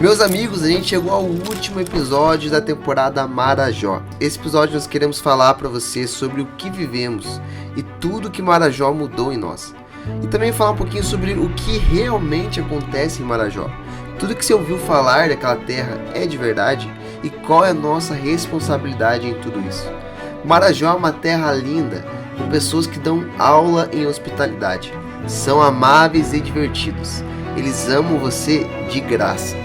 Meus amigos, a gente chegou ao último episódio da temporada Marajó. Esse episódio nós queremos falar para você sobre o que vivemos e tudo que Marajó mudou em nós. E também falar um pouquinho sobre o que realmente acontece em Marajó. Tudo que você ouviu falar daquela terra é de verdade e qual é a nossa responsabilidade em tudo isso. Marajó é uma terra linda, com pessoas que dão aula em hospitalidade. São amáveis e divertidos. Eles amam você de graça.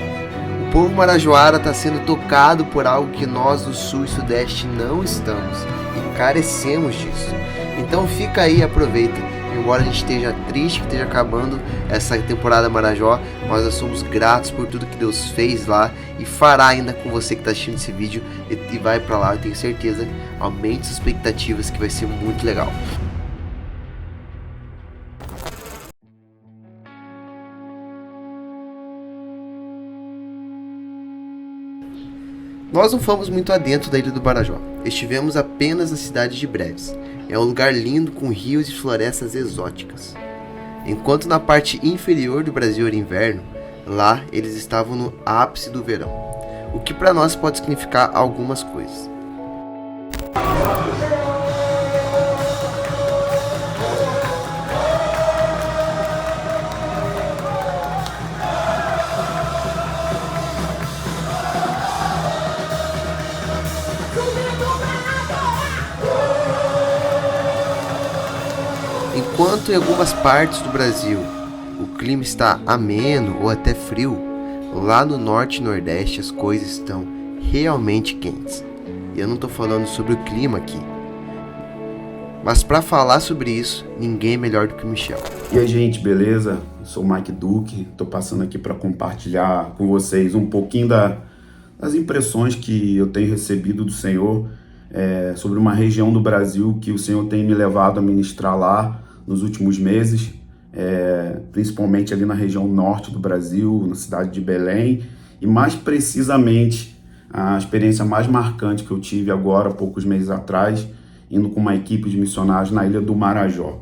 O povo marajoara está sendo tocado por algo que nós do Sul e Sudeste não estamos e carecemos disso. Então fica aí e aproveita. Embora a gente esteja triste que esteja acabando essa temporada Marajó, nós somos gratos por tudo que Deus fez lá e fará ainda com você que está assistindo esse vídeo e vai para lá, eu tenho certeza. Aumente suas expectativas que vai ser muito legal. Nós não fomos muito adentro da ilha do Marajó, estivemos apenas na cidade de Breves. É um lugar lindo com rios e florestas exóticas. Enquanto na parte inferior do Brasil era inverno, lá eles estavam no ápice do verão, o que para nós pode significar algumas coisas. Enquanto em algumas partes do Brasil o clima está ameno ou até frio, lá no norte e nordeste as coisas estão realmente quentes. E eu não estou falando sobre o clima aqui, mas para falar sobre isso, ninguém melhor do que o Michel. E aí, gente, beleza? Eu sou o Mike Duque, estou passando aqui para compartilhar com vocês um pouquinho das impressões que eu tenho recebido do Senhor sobre uma região do Brasil que o Senhor tem me levado a ministrar lá nos últimos meses, principalmente ali na região norte do Brasil, na cidade de Belém, e mais precisamente a experiência mais marcante que eu tive agora, poucos meses atrás, indo com uma equipe de missionários na ilha do Marajó.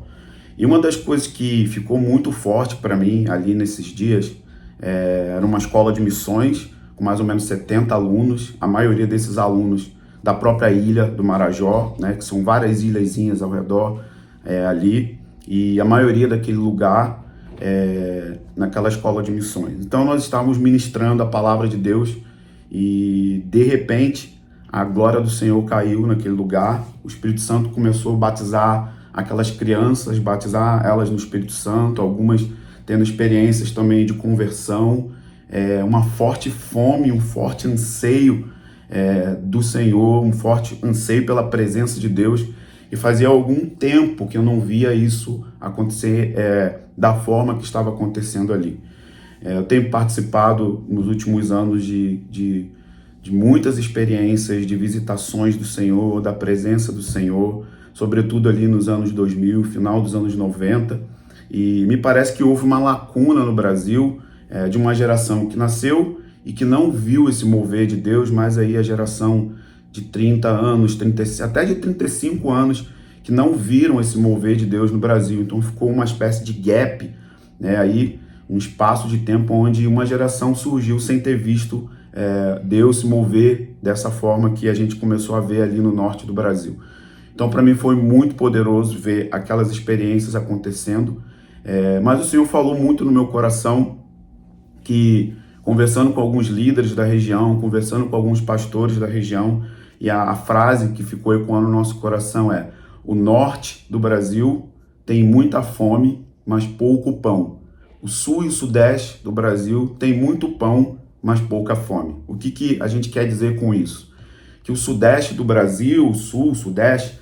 E uma das coisas que ficou muito forte para mim ali nesses dias era uma escola de missões com mais ou menos 70 alunos, a maioria desses alunos da própria ilha do Marajó, né, que são várias ilhazinhas ao redor ali, e a maioria daquele lugar naquela escola de missões. Então nós estávamos ministrando a palavra de Deus e de repente a glória do Senhor caiu naquele lugar. O Espírito Santo começou a batizar aquelas crianças, batizar elas no Espírito Santo, algumas tendo experiências também de conversão, uma forte fome, um forte anseio do Senhor, um forte anseio pela presença de Deus. E fazia algum tempo que eu não via isso acontecer da forma que estava acontecendo ali. Eu tenho participado nos últimos anos de muitas experiências, de visitações do Senhor, da presença do Senhor, sobretudo ali nos anos 2000, final dos anos 90. E me parece que houve uma lacuna no Brasil de uma geração que nasceu e que não viu esse mover de Deus, mas aí a geração de 30 anos, até de 35 anos, que não viram esse mover de Deus no Brasil. Então ficou uma espécie de gap, né, aí, um espaço de tempo onde uma geração surgiu sem ter visto Deus se mover dessa forma que a gente começou a ver ali no norte do Brasil. Então para mim foi muito poderoso ver aquelas experiências acontecendo, mas o Senhor falou muito no meu coração que, conversando com alguns líderes da região, conversando com alguns pastores da região, e a frase que ficou ecoando no nosso coração é: o norte do Brasil tem muita fome, mas pouco pão. O sul e o sudeste do Brasil tem muito pão, mas pouca fome. O que a gente quer dizer com isso? Que o sudeste do Brasil, o sul, o sudeste,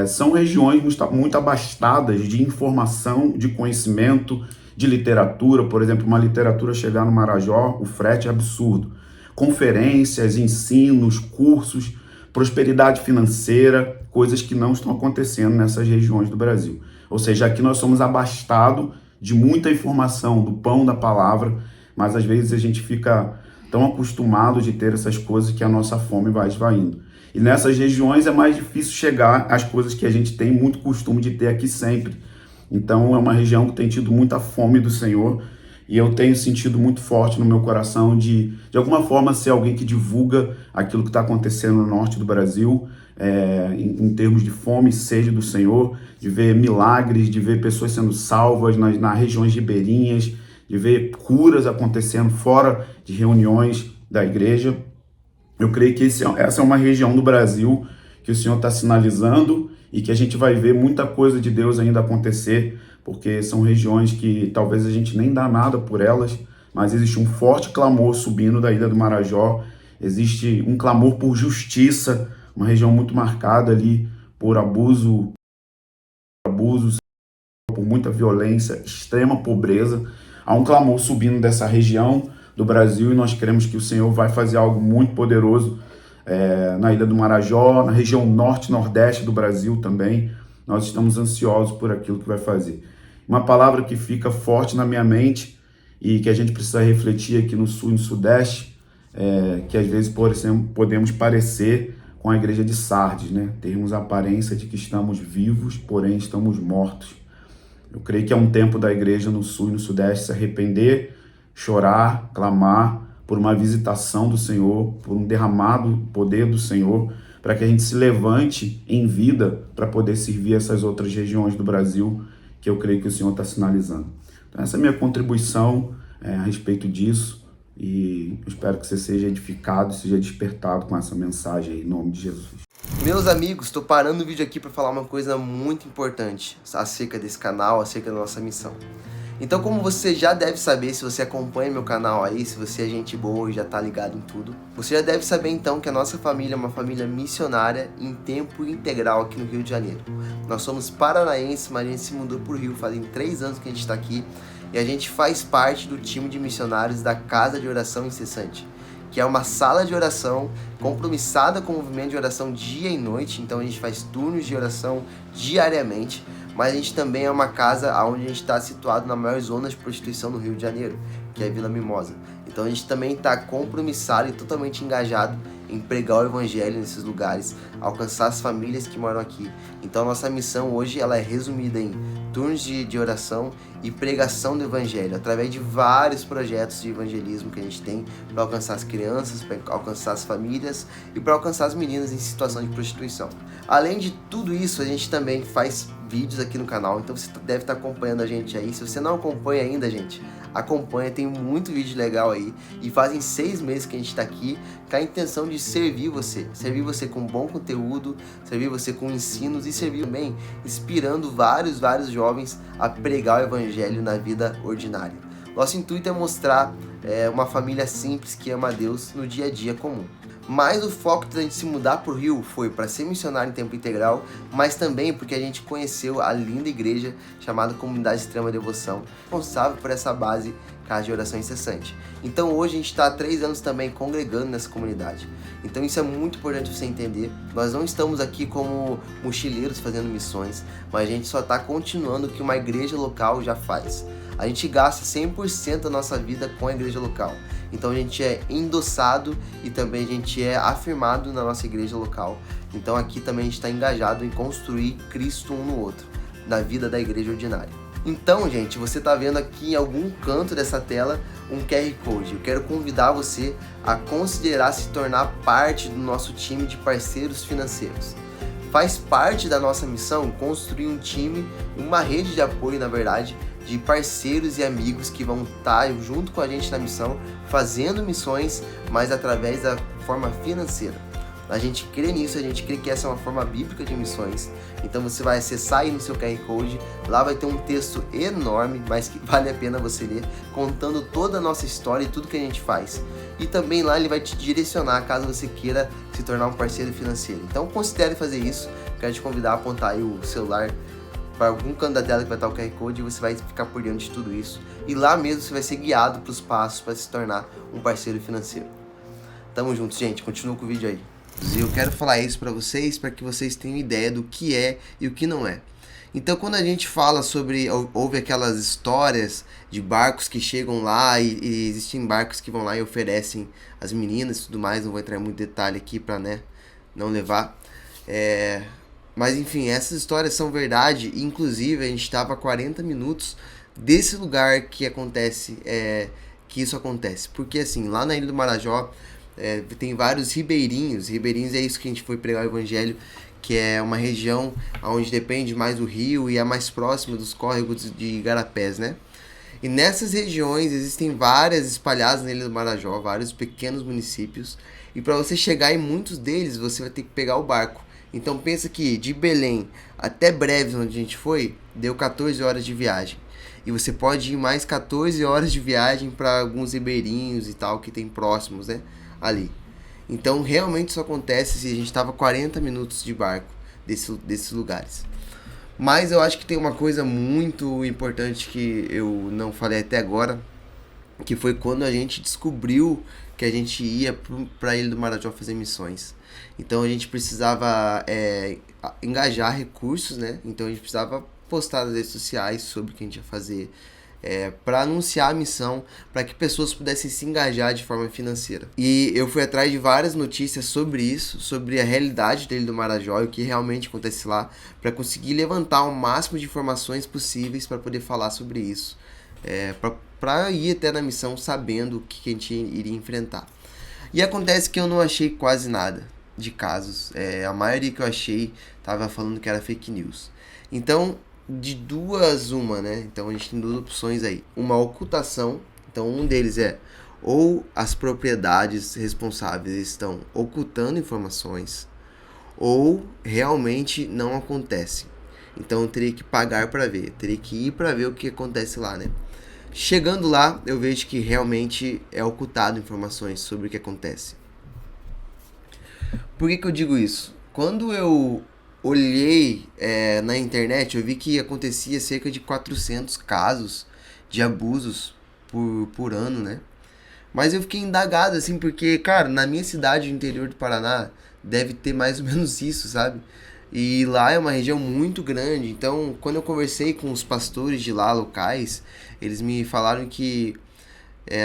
são regiões muito abastadas de informação, de conhecimento, de literatura. Por exemplo, uma literatura chegar no Marajó, o frete é absurdo. Conferências, ensinos, cursos, prosperidade financeira, coisas que não estão acontecendo nessas regiões do Brasil. Ou seja, aqui nós somos abastados de muita informação, do pão da palavra, mas às vezes a gente fica tão acostumado de ter essas coisas que a nossa fome vai esvaindo. E nessas regiões é mais difícil chegar às coisas que a gente tem muito costume de ter aqui sempre. Então é uma região que tem tido muita fome do Senhor. E eu tenho sentido muito forte no meu coração de alguma forma, ser alguém que divulga aquilo que está acontecendo no norte do Brasil, em termos de fome e sede do Senhor, de ver milagres, de ver pessoas sendo salvas nas regiões ribeirinhas, de ver curas acontecendo fora de reuniões da igreja. Eu creio que essa é uma região do Brasil que o Senhor está sinalizando e que a gente vai ver muita coisa de Deus ainda acontecer, porque são regiões que talvez a gente nem dá nada por elas, mas existe um forte clamor subindo da Ilha do Marajó, existe um clamor por justiça, uma região muito marcada ali por abusos, por muita violência, extrema pobreza. Há um clamor subindo dessa região do Brasil e nós queremos que o Senhor vai fazer algo muito poderoso na Ilha do Marajó, na região norte e nordeste do Brasil também. Nós estamos ansiosos por aquilo que vai fazer. Uma palavra que fica forte na minha mente e que a gente precisa refletir aqui no sul e no sudeste, que às vezes, por exemplo, podemos parecer com a igreja de Sardes, né? Termos a aparência de que estamos vivos, porém estamos mortos. Eu creio que é um tempo da igreja no sul e no sudeste se arrepender, chorar, clamar por uma visitação do Senhor, por um derramado poder do Senhor, para que a gente se levante em vida para poder servir essas outras regiões do Brasil que eu creio que o Senhor está sinalizando. Então essa é a minha contribuição a respeito disso e eu espero que você seja edificado, seja despertado com essa mensagem aí, em nome de Jesus. Meus amigos, estou parando o vídeo aqui para falar uma coisa muito importante acerca desse canal, acerca da nossa missão. Então, como você já deve saber, se você acompanha meu canal aí, se você é gente boa e já tá ligado em tudo, você já deve saber então que a nossa família é uma família missionária em tempo integral aqui no Rio de Janeiro. Nós somos paranaenses, mas a gente se mudou pro Rio fazem 3 anos que a gente está aqui e a gente faz parte do time de missionários da Casa de Oração Incessante, que é uma sala de oração compromissada com o movimento de oração dia e noite. Então a gente faz turnos de oração diariamente, mas a gente também é uma casa onde a gente está situado na maior zona de prostituição do Rio de Janeiro, que é a Vila Mimosa. Então a gente também está compromissado e totalmente engajado em pregar o evangelho nesses lugares, alcançar as famílias que moram aqui. Então a nossa missão hoje ela é resumida em turnos de oração e pregação do evangelho, através de vários projetos de evangelismo que a gente tem para alcançar as crianças, para alcançar as famílias e para alcançar as meninas em situação de prostituição. Além de tudo isso, a gente também faz vídeos aqui no canal, então você deve estar acompanhando a gente aí. Se você não acompanha ainda, gente, acompanha, tem muito vídeo legal aí e fazem 6 meses que a gente está aqui com a intenção de servir você com bom conteúdo, servir você com ensinos e servir também inspirando vários jovens a pregar o evangelho na vida ordinária. Nosso intuito é mostrar uma família simples que ama a Deus no dia a dia comum. Mas o foco da gente se mudar para o Rio foi para ser missionário em tempo integral, mas também porque a gente conheceu a linda igreja chamada Comunidade Extrema Devoção, responsável por essa base Casa de Oração Incessante. Então hoje a gente está há 3 anos também congregando nessa comunidade. Então isso é muito importante você entender. Nós não estamos aqui como mochileiros fazendo missões, mas a gente só está continuando o que uma igreja local já faz. A gente gasta 100% da nossa vida com a igreja local. Então a gente é endossado e também a gente é afirmado na nossa igreja local. Então aqui também a gente está engajado em construir Cristo um no outro, na vida da igreja ordinária. Então, gente, você está vendo aqui em algum canto dessa tela um QR Code. Eu quero convidar você a considerar se tornar parte do nosso time de parceiros financeiros. Faz parte da nossa missão construir um time, uma rede de apoio, na verdade, de parceiros e amigos que vão estar junto com a gente na missão, fazendo missões, mas através da forma financeira. A gente crê nisso, a gente crê que essa é uma forma bíblica de missões. Então você vai acessar aí no seu QR Code, lá vai ter um texto enorme, mas que vale a pena você ler, contando toda a nossa história e tudo que a gente faz. E também lá ele vai te direcionar caso você queira se tornar um parceiro financeiro. Então considere fazer isso, quero te convidar a apontar aí o celular para algum canto da tela que vai estar o QR Code e você vai ficar por dentro de tudo isso. E lá mesmo você vai ser guiado para os passos para se tornar um parceiro financeiro. Tamo juntos, gente. Continua com o vídeo aí. E eu quero falar isso para que vocês tenham ideia do que é e o que não é. Então, quando a gente fala sobre, houve aquelas histórias de barcos que chegam lá e existem barcos que vão lá e oferecem as meninas e tudo mais, não vou entrar em muito detalhe aqui para não levar. Mas enfim, essas histórias são verdade, inclusive a gente estava a 40 minutos desse lugar que acontece, que isso acontece. Porque assim, lá na Ilha do Marajó, tem vários ribeirinhos. Ribeirinhos é isso que a gente foi pregar o evangelho, que é uma região onde depende mais do rio e é mais próxima dos córregos de igarapés, né? E nessas regiões existem várias espalhadas na Ilha do Marajó, vários pequenos municípios. E para você chegar em muitos deles, você vai ter que pegar o barco. Então pensa que de Belém até Breves, onde a gente foi, deu 14 horas de viagem. E você pode ir mais 14 horas de viagem para alguns ribeirinhos e tal que tem próximos, né? Ali. Então realmente isso acontece se a gente estava 40 minutos de barco desses lugares. Mas eu acho que tem uma coisa muito importante que eu não falei até agora, que foi quando a gente descobriu que a gente ia para a Ilha do Marajó fazer missões. Então a gente precisava engajar recursos, né? Então a gente precisava postar nas redes sociais sobre o que a gente ia fazer, para anunciar a missão, para que pessoas pudessem se engajar de forma financeira. E eu fui atrás de várias notícias sobre isso, sobre a realidade da Ilha do Marajó e o que realmente acontece lá, para conseguir levantar o máximo de informações possíveis para poder falar sobre isso, para ir até na missão sabendo o que a gente iria enfrentar. E acontece que eu não achei quase nada de casos. A maioria que eu achei estava falando que era fake news. Então, de duas uma, né? Então a gente tem duas opções aí. Uma ocultação. Então um deles é ou as propriedades responsáveis estão ocultando informações, ou realmente não acontece. Então eu teria que pagar para ver, teria que ir para ver o que acontece lá, né? Chegando lá, eu vejo que realmente é ocultado informações sobre o que acontece. Por que eu digo isso? Quando eu olhei na internet, eu vi que acontecia cerca de 400 casos de abusos por ano, né? Mas eu fiquei indagado, assim, porque, cara, na minha cidade, no interior do Paraná, deve ter mais ou menos isso, sabe? E lá é uma região muito grande, então, quando eu conversei com os pastores de lá, locais, eles me falaram que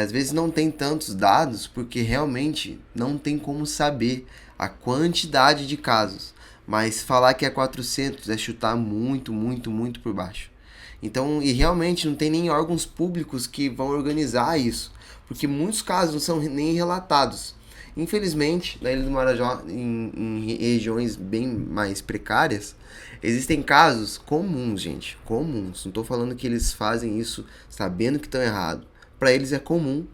às vezes não tem tantos dados, porque realmente não tem como saber a quantidade de casos. Mas falar que é 400 é chutar muito, muito, muito por baixo. Então, e realmente não tem nem órgãos públicos que vão organizar isso, porque muitos casos não são nem relatados. Infelizmente, na Ilha do Marajó, em regiões bem mais precárias, existem casos comuns, gente, comuns. Não estou falando que eles fazem isso sabendo que estão errados. Para eles é comum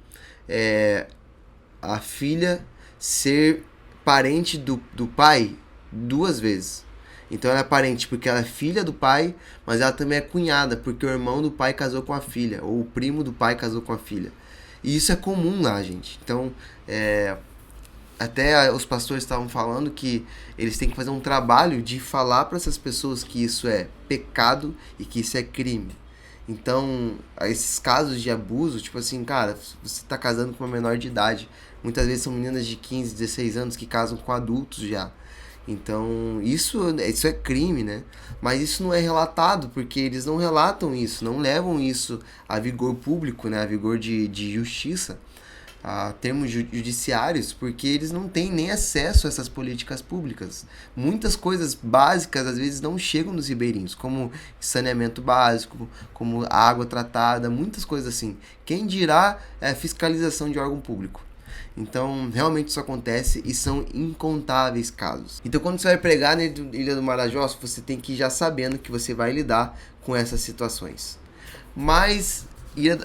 a filha ser parente do pai 2 vezes. Então ela é parente porque ela é filha do pai, mas ela também é cunhada porque o irmão do pai casou com a filha, ou o primo do pai casou com a filha. E isso é comum lá, gente. Então, até os pastores estavam falando que eles têm que fazer um trabalho de falar para essas pessoas que isso é pecado e que isso é crime. Então, esses casos de abuso, tipo assim, cara, você tá casando com uma menor de idade. Muitas vezes são meninas de 15, 16 anos que casam com adultos já. Então, isso é crime, né? Mas isso não é relatado, porque eles não relatam isso, não levam isso a vigor público, né? A vigor de justiça, a termos judiciários, porque eles não têm nem acesso a essas políticas públicas. Muitas coisas básicas, às vezes, não chegam nos ribeirinhos, como saneamento básico, como água tratada, muitas coisas assim. Quem dirá fiscalização de órgão público? Então, realmente isso acontece e são incontáveis casos. Então, quando você vai pregar na Ilha do Marajó, você tem que ir já sabendo que você vai lidar com essas situações. Mas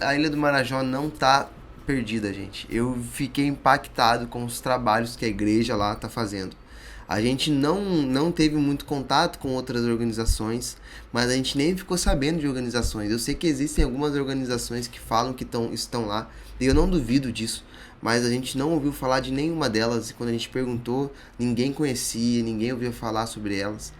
a Ilha do Marajó não está perdida, gente. Eu fiquei impactado com os trabalhos que a igreja lá está fazendo. A gente não teve muito contato com outras organizações, mas a gente nem ficou sabendo de organizações. Eu sei que existem algumas organizações que falam que estão lá, e eu não duvido disso, mas a gente não ouviu falar de nenhuma delas, e quando a gente perguntou, ninguém conhecia, ninguém ouvia falar sobre elas.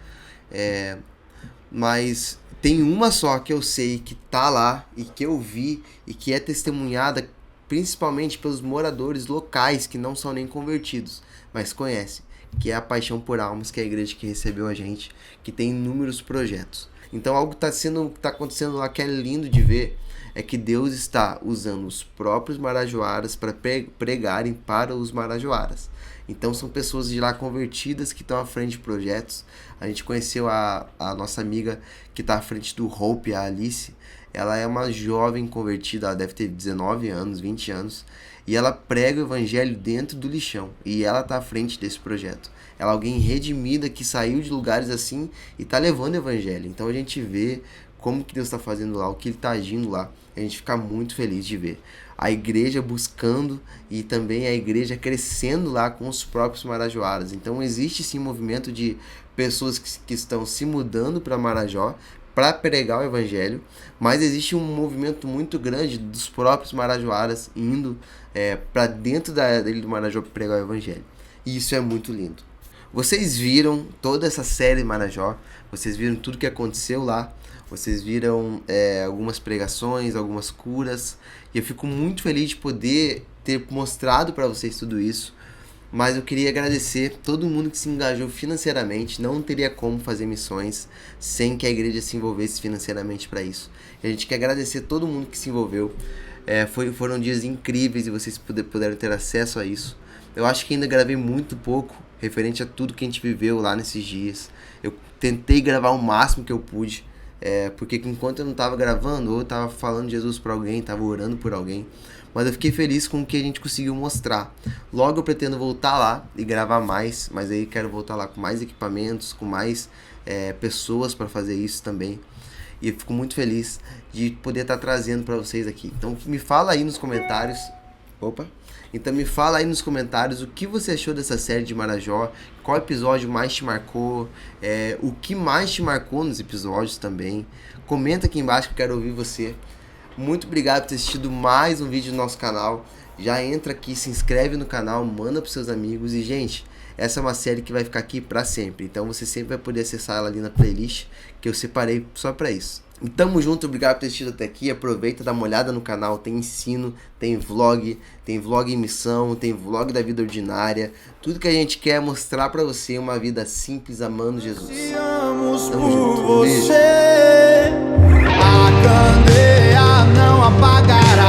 Mas tem uma só que eu sei que tá lá, e que eu vi, e que é testemunhada principalmente pelos moradores locais, que não são nem convertidos, mas conhecem, que é a Paixão por Almas, que é a igreja que recebeu a gente, que tem inúmeros projetos. Então algo que está acontecendo lá que é lindo de ver, é que Deus está usando os próprios marajoaras para pregarem para os marajoaras. Então são pessoas de lá convertidas que estão à frente de projetos. A gente conheceu a nossa amiga que está à frente do Hope, a Alice. Ela é uma jovem convertida, ela deve ter 19 anos, 20 anos, e ela prega o evangelho dentro do lixão, e ela tá à frente desse projeto. Ela é alguém redimida que saiu de lugares assim e tá levando o evangelho. Então a gente vê como que Deus está fazendo lá, o que Ele está agindo lá. A gente fica muito feliz de ver a igreja buscando e também a igreja crescendo lá com os próprios marajoaras. Então existe sim um movimento de pessoas que estão se mudando para Marajó para pregar o evangelho, mas existe um movimento muito grande dos próprios marajoaras indo para dentro da ilha do Marajó para pregar o evangelho. E isso é muito lindo. Vocês viram toda essa série Marajó, vocês viram tudo que aconteceu lá, vocês viram algumas pregações, algumas curas, e eu fico muito feliz de poder ter mostrado para vocês tudo isso, mas eu queria agradecer todo mundo que se engajou financeiramente. Não teria como fazer missões sem que a igreja se envolvesse financeiramente para isso. E a gente quer agradecer todo mundo que se envolveu. Foram dias incríveis e vocês puderam ter acesso a isso. Eu acho que ainda gravei muito pouco referente a tudo que a gente viveu lá nesses dias. Eu tentei gravar o máximo que eu pude, porque enquanto eu não estava gravando, ou eu estava falando de Jesus para alguém, estava orando por alguém, mas eu fiquei feliz com o que a gente conseguiu mostrar. Logo eu pretendo voltar lá e gravar mais, mas aí quero voltar lá com mais equipamentos, com mais pessoas para fazer isso também. E eu fico muito feliz de poder estar trazendo para vocês aqui. Então me fala aí nos comentários. Então me fala aí nos comentários o que você achou dessa série de Marajó, qual episódio mais te marcou, o que mais te marcou nos episódios também. Comenta aqui embaixo que eu quero ouvir você. Muito obrigado por ter assistido mais um vídeo do nosso canal. Já entra aqui, se inscreve no canal, manda pros seus amigos. E gente, essa é uma série que vai ficar aqui pra sempre, então você sempre vai poder acessar ela ali na playlist que eu separei só pra isso. E tamo junto, obrigado por ter assistido até aqui. Aproveita, dá uma olhada no canal, tem ensino, tem vlog em missão, tem vlog da vida ordinária. Tudo que a gente quer é mostrar pra você uma vida simples, amando Jesus. Tamo junto, um beijo. A candeia não apagará.